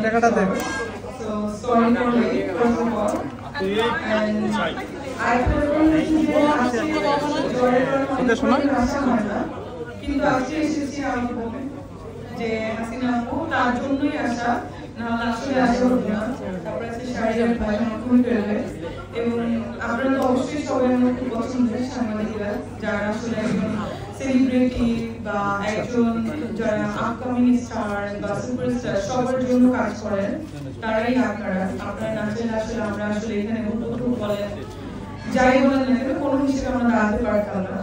টাকাটা দেন কিন্তু আজকে এসেছি আমি যে হাসিনা আপু তার জন্যই আসা, নাহলে আসলে আসা হতো না। তারপরে আছে শাহরিয়ার ভাই এবং আপনারা তো অবশ্যই সবাই আমার খুব পছন্দের সাংবাদিকরা, যারা আসলে একজন সেলিব্রিটি বা একজন যারা আপকামিং স্টার বা সুপারস্টার সবার জন্য কাজ করেন, তারাই আপনারা নাচেন। আসলে আমরা আসলে এখানে বলেন যাই বলেন না কেন কোনো হিসেবে আমরা দাঁড়াতে পারতাম না।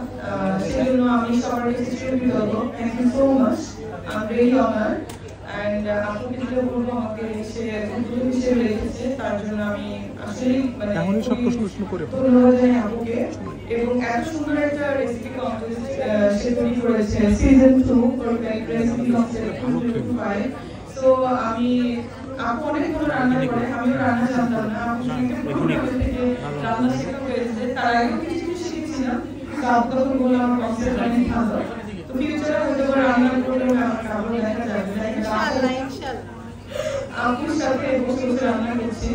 সেজন্য আমি সবার কাছে কৃতজ্ঞ। Thank you so much, I am really honoured and আপনাকে যেটা বলবো আমাকে সে উদ্যোগ হিসেবে রেখেছে, তার জন্য আমি আসলে মানে ধন্যবাদ জানাই আপুকে। এবং এত সুন্দর একটা রেসিপি কন্টেস্ট সে তৈরি করেছে সিজন 2 রেসিপি কন্টেস্ট 2025। সো আমি আপু অনেক ভালো রান্না করে, আমিও রান্না জানতাম না, আপু থেকে রান্না শেখা হয়েছে। তার আগেও কিছু কিছু শিখেছিলাম, আপু তখন বললাম আমার কনসেপ্ট অনেক ভালো, তো ফিউচারে হয়তো রান্না করলে আমার কাপড় দেখা যাবে আপুর সাথে বসে বসে রান্না করছি।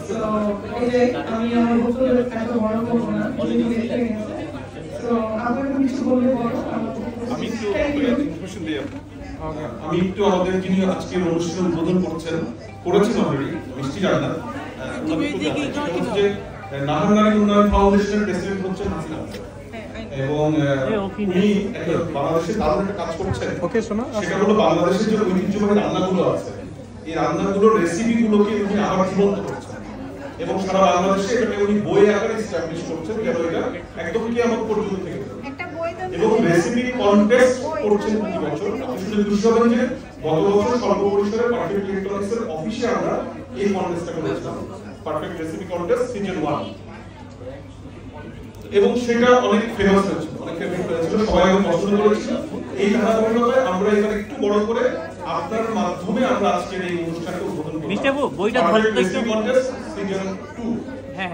তো এটাই আমি আমার বছর এত বড় করবো না, তো আপু কিছু বললে বলো। আমি একটু আমাদের যিনি আজকে অনুষ্ঠান উদ্বোধন করেছেন অলরেডি মিষ্টি রান্না, যে নাহার নারী উন্নয়ন ফাউন্ডেশনের প্রেসিডেন্ট হচ্ছেন হাসিনা এবং উনি বাংলাদেশে দারুণ একটা কাজ করছেন। সেটা হলো বাংলাদেশের যে ঐতিহ্যবাহী রান্নাগুলো আছে, এই রান্নাগুলোর রেসিপি গুলোকে উনি আবার জীবন্ত করছেন এবং সারা বাংলাদেশে এটাকে উনি বই আকারে এস্টাবলিশ করছেন, যেন এটা একদম কি আমার পর্যন্ত থেকে এবং রেসিপি কন্টেস্ট করছেন প্রতি বছর। আপনি শুনে খুশি হবেন যে গত বছর সর্বপরিসরে পারফেক্ট ইলেকট্রনিক্সের অফিসে আমরা এই কন্টেস্টটা করেছিলাম, পারফেক্ট রেসিপি কন্টেস্ট সিজন 1, এবং সেটা অনেক ফেমাস হয়েছিল, অনেক ফেভারিট হয়েছিল, সবাই অনেক পছন্দ করেছিল। এই ধারাবাহিকতায় আমরা এবার একটু বড় করে আপনার মাধ্যমে আমরা আজকের এই অনুষ্ঠানকে উদ্বোধন করব। বইটা ধরে একটু কন্টেস্ট সিজন 2।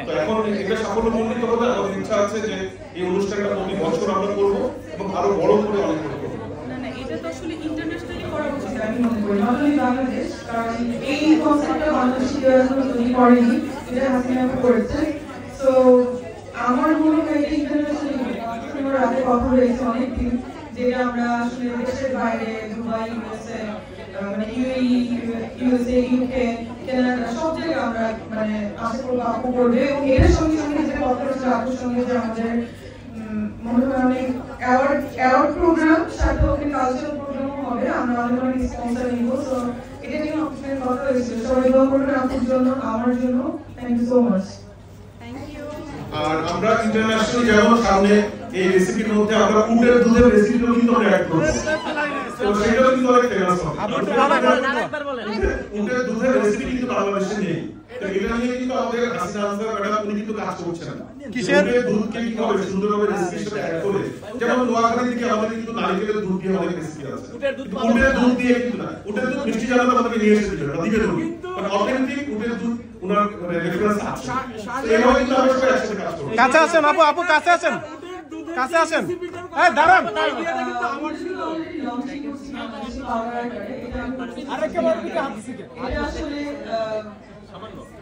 তো এখন এটা সাফল্যমণ্ডিত হবে, আমাদের ইচ্ছা আছে যে এই অনুষ্ঠানটা প্রতি বছর আমরা করব এবং আরো বড় করে অনেক করব। না এটা তো আসলে ইন্টারন্যাশনালি করা উচিত আমি মনে করি, নট অনলি বাংলাদেশ, কারণ এই কনসেপ্টটা বাংলাদেশি কেউ তৈরি করেনি, এটা হাসিনা করেছে। সো আমার মনে হয় এটা ইন্টারন্যাশনালি আমার রাতে কথা হয়েছে অনেকদিন, যেটা আমরা আসলে দেশের বাইরে দুবাই, ইউএসএ, মানে ইউএসএ, ইউকে, কানাডা সব জায়গায় আমরা মানে আশা করবো আপু করবে। এবং এর সঙ্গে সঙ্গে যে কথা হচ্ছে আপুর সঙ্গে যে আমাদের মনে হয় অনেক অ্যাওয়ার্ড প্রোগ্রাম, সাথে ওখানে কালচারাল প্রোগ্রামও হবে, আমরা অনেক অনেক স্পন্সর নিব। তো এটা নিয়ে আপুর সঙ্গে কথা হয়েছিল, সবাই দোয়া করবেন আপুর জন্য, আমার জন্য। Thank you so much. আর আমরা ইন্টারন্যাশনাল যেমন সামনে এই রেসিপির মধ্যে আমরা উটের দুধের রেসিপিও কিন্তু আমরা অ্যাড করব, তো সেটাও কিন্তু অনেক ফেমাস হবে। উটের দুধের রেসিপি কিন্তু বাংলাদেশে নেই, তো এটা নিয়ে কিন্তু আমাদের হাসিনা আনসার ম্যাডাম উনি কিন্তু কাজ করছেন। উটের দুধকে কিভাবে সুন্দরভাবে রেসিপির সাথে অ্যাড করে, যেমন নোয়াখালীর দিকে আমাদের কিন্তু নারকেলের দুধ দিয়ে অনেক রেসিপি আছে, উটের দুধ দিয়ে কিন্তু না, উটের দুধ মিষ্টি জানাতে আমাদেরকে নিয়ে এসে দিবেন, দিবেন উনি, মানে অথেন্টিক উটের দুধ উনার রেফারেন্স আছে। এভাবে কিন্তু আমরা সবাই একসাথে কাজ করব। কাছে আসেন আপু, কাছে আসেন, কাছে আসেন, এই দাঁড়ান। আরেকবার দিকে হাত দিকে এটা আসলে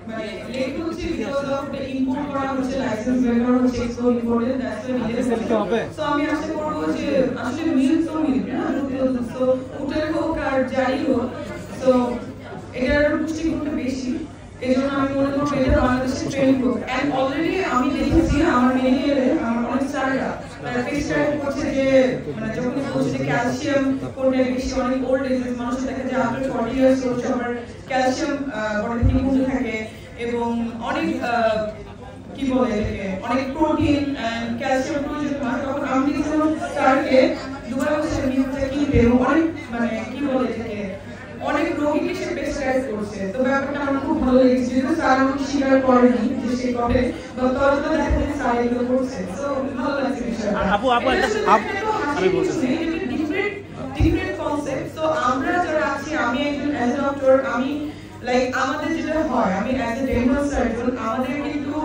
মানে লেট হচ্ছে বিকজ অফ দ্য ইম্পোর্ট করা হচ্ছে, লাইসেন্স বের করা হচ্ছে, এক্সপোর্ট ইম্পোর্টেড, দ্যাটস ওয়াই লিখতে হবে। সো আমি আশা করব যে আসলে মিল্ক তো মিল্ক না, তো উটের হোক আর যাই হোক, তো এটার পুষ্টিগুণটা বেশি, এজন্য আমি মনে করব এটা বাংলাদেশে ট্রেন্ড হোক। এন্ড অলরেডি আমি দেখেছি আমার মেডিকেলে আমার অনেক স্যাররা তারা প্রেসক্রাইব করছে যে মানে যখন বলছে যে ক্যালসিয়াম কোনটা বেশি, অনেক ওল্ড এজ মানুষ দেখা যায় আফটার 40 ইয়ার্স হচ্ছে আবার ক্যালসিয়াম বডিতে কমতে থাকে, এবং অনেক কি বলে এটাকে অনেক প্রোটিন এন্ড ক্যালসিয়াম প্রয়োজন হয়। তখন আমি যখন স্যারকে দুবার বলছি নিয়মটা কিনতে, এবং অনেক মানে কি বলে এটাকে অনেক রোগীকে সে প্রেসক্রাইব করছে। তো ব্যাপারটা আমার খুব ভালো লেগেছে, যেহেতু স্যার আমাকে স্বীকার করেনি যে সে করে, বা তখন দেখা যায় স্যার এগুলো করছে। সো ভালো লাগছে বিষয়টা। আপু আমি বলছি ডিফারেন্ট কনসেপ্ট। সো আমরা যারা আছি, আমি একজন অ্যাজ এ ডক্টর, আমি লাইক আমাদের যেটা হয়, আমি অ্যাজ এ ডেন্টাল সার্জন, আমাদের কিন্তু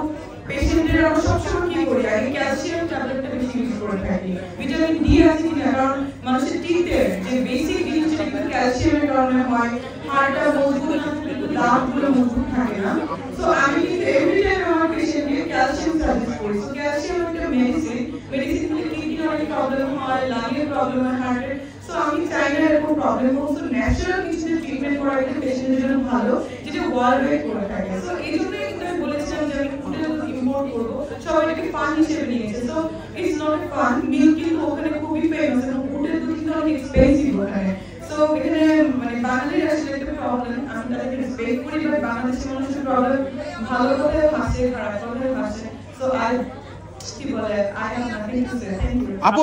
পেশেন্টদের আমরা সবসময় কি করি আগে ক্যালসিয়াম ট্যাবলেটটা বেশি ইউজ করে থাকি ভিটামিন ডি আছে কিনা কারণ মানুষের টিথের যে বেসিক জিনিস যেটা কিন্তু ক্যালসিয়ামের কারণে হয় হাড়টা মজবুত না থাকলে দাঁতগুলো মজবুত থাকে না সো আমি কিন্তু এভরি টাইম আমার পেশেন্টকে ক্যালসিয়াম সাজেস্ট করি সো ক্যালসিয়াম একটা মেডিসিন থেকে কিডনির অনেক প্রবলেম হয় লাংয়ের প্রবলেম হয় হার্টের সো আমি চাই না এরকম প্রবলেম হোক সো ন্যাচারাল কিছু ট্রিটমেন্ট করা এটা পেশেন্টের জন্য ভালো যেটা ওয়ার্ল্ড ওয়াইড করে থাকে সো এই জন্যই কিন্তু আমি বলেছিলাম যে আমি ফুডের ইম্পোর্ট করবো সবাই এটাকে ফান হিসেবে নিয়েছে so it's not a fun milk কিন্তু ওখানে খুবই ফেমাস এবং ফুডের দুধ কিন্তু অনেক এক্সপেন্সিভ ওখানে সো এখানে মানে বাঙালির আসলে একটা প্রবলেম আমি তাদেরকে রেসপেক্ট করি বাট বাংলাদেশের মানুষের প্রবলেম ভালো কথায় হাসে খারাপ কথায় হাসে সো আই কি বলে I have nothing to say thank you আপু